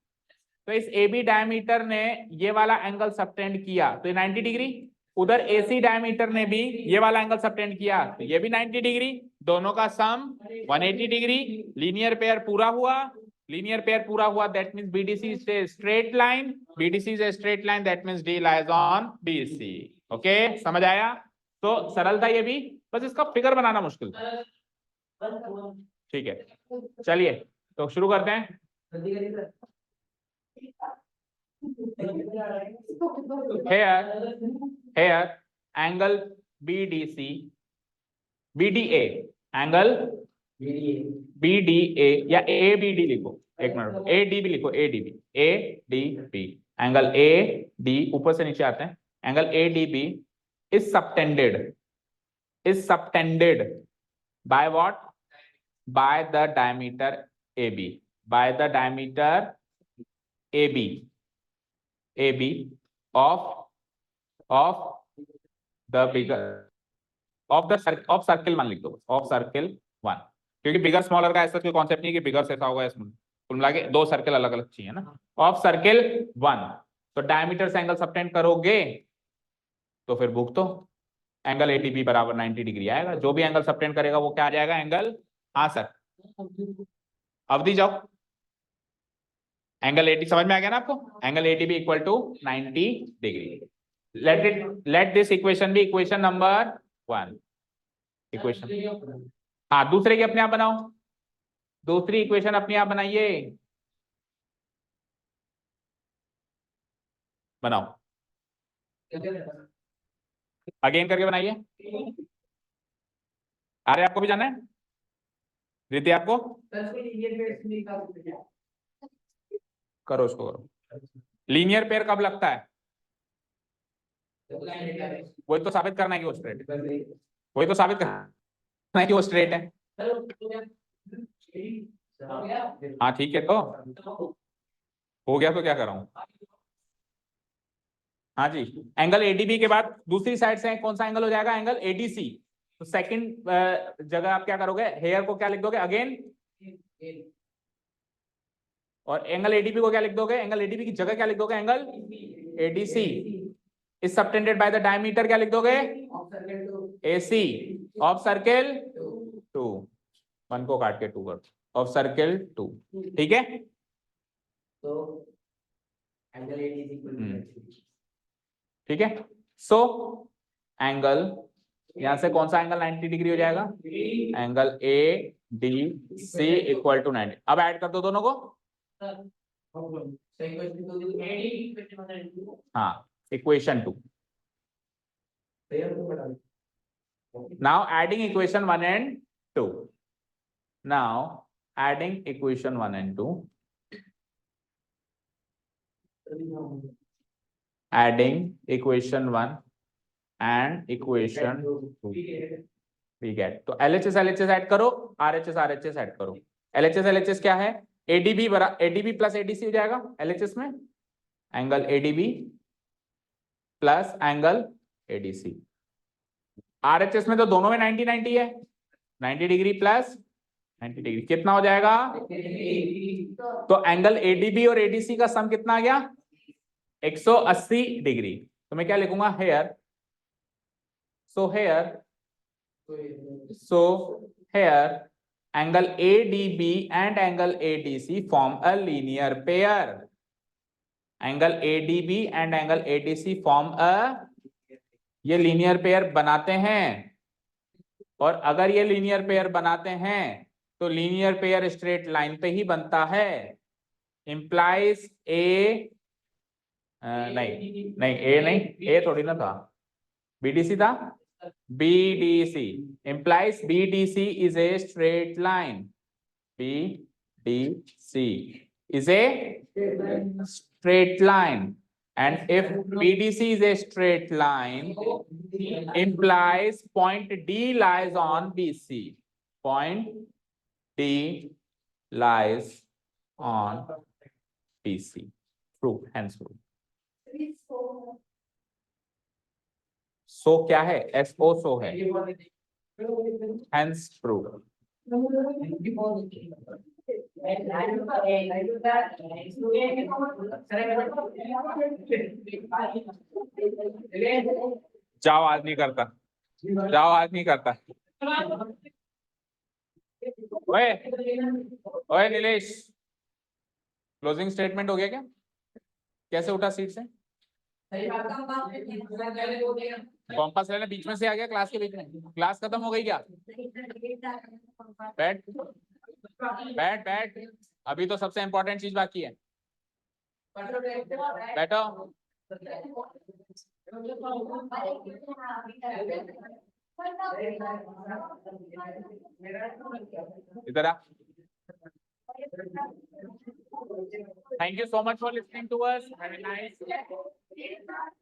तो इस ए बी डायमीटर ने ये वाला एंगल सबटेंड किया तो ये 90 डिग्री, उधर एसी डायमीटर ने भी ये वाला एंगल सबटेंड किया तो ये भी 90 डिग्री, दोनों का सम 180 डिग्री। लीनियर पेयर पूरा हुआ, लीनियर पेयर पूरा हुआ, that means BDC is a straight line, BDC is a straight line, that means D lies on BC. Okay, समझ आया? तो सरल था ये भी, बस इसका फिगर बनाना मुश्किल था। ठीक है, चलिए तो शुरू करते हैं। Here angle BDC, BDA, angle BDA या ABD लिखो, एक मिनट, ADB लिखो, ADB एंगल AD, ऊपर से नीचे आते हैं, angle ADB is subtended by what? By the diameter AB, by the diameter AB of the bigger of circle 1 लिख दो, of circle 1, क्योंकि बिगर स्मॉलर का ऐसा कोई कॉन्सेप्ट नहीं कि बिगर से ऐसा होगा, इसमें कुल मिला के दो सर्कल अलग अलग चाहिए ना। ऑफ सर्कल 1, तो डायमीटर से एंगल सबटेंड करोगे तो फिर बुक तो एंगल एटीबी बराबर 90 डिग्री आएगा, जो भी एंगल सबटेंड करेगा वो क्या आ जाएगा? एंगल, हाँ सर, अवधि जाओ, एंगल 80 समझ में आ गया ना आपको? Angle ATB equal to 90 degree. Let this equation be equation number 1। Equation, हाँ दूसरे की अपने आप बनाओ, दूसरी इक्वेशन अपने आप बनाइए, बनाओ, अगेन करके बनाइए। अरे आपको भी जाना है रीति? आपको करो, उसको करो। लीनियर पेयर कब लगता है? वही तो साबित करना है कि वो स्ट्रेट है, वही तो साबित करना है कि वो स्ट्रेट है। हाँ ठीक है, तो हो गया तो क्या कर रहा हूं? हाँ जी, एंगल एडीबी के बाद दूसरी साइड से कौन सा एंगल हो जाएगा? Angle ADC. तो सेकंड जगह आप क्या करोगे? हेयर को क्या लिख दोगे? अगेन। और एंगल एडीबी को क्या लिख दोगे? एंगल एडीबी की जगह क्या लिख दोगे? Angle ADC is subtended by the diameter, क्या लिख दोगे? एसी ऑफ सर्किल 2, 1 को काट के 2 कर, ऑफ सर्किल 2, ठीक है? तो एंगल एडीसी, ठीक है। सो एंगल, यहां से कौन सा एंगल 90 डिग्री हो जाएगा? Angle A D C equal to 90। अब ऐड कर दो दोनों को। हाँ, equation 2। Now adding equation 1 and 2। Now adding equation 1 and 2, adding equation 1 and equation 2 we get, तो LHS LHS ऐड करो, RHS RHS ऐड करो। LHS LHS क्या है? ADB ADB प्लस ADC हो जाएगा LHS में, angle ADB plus angle ADC। RHS में तो दोनों में 90 90 है, 90 डिग्री प्लस 90 डिग्री कितना हो जाएगा? तो एंगल ADB और ADC का सम कितना आ गया? 180 डिग्री। तो मैं क्या लिखूंगा? Here, so here angle ADB and angle ADC form a linear pair, angle ADB and angle ADC form a, ये लीनियर पेयर बनाते हैं, और अगर ये लीनियर पेयर बनाते हैं तो लीनियर पेयर स्ट्रेट लाइन पे ही बनता है, इंप्लाइज ए, नहीं नहीं ए नहीं, ए थोड़ी ना था, BDC था, BDC implies BDC is a straight line, BDC is a straight line, And if BDC is a straight line, implies point D lies on BC. Point D lies on BC. Proof, hence proof. So क्या है? SO so है. Hence proof. जाओ, आज नहीं करता. जाओ, आज नहीं करता. ओए ओए नीलेश, क्लोजिंग स्टेटमेंट हो गया क्या? कैसे उठा सीट से? कॉम्पास लेना बीच में से आ गया, क्लास के बीच में. क्लास खत्म हो गई क्या? बैठ बैठ बैठ. अभी तो सबसे इंपॉर्टेंट चीज बाकी है. बैठो. इधर आ. Thank you so much for listening to us. Have a nice day.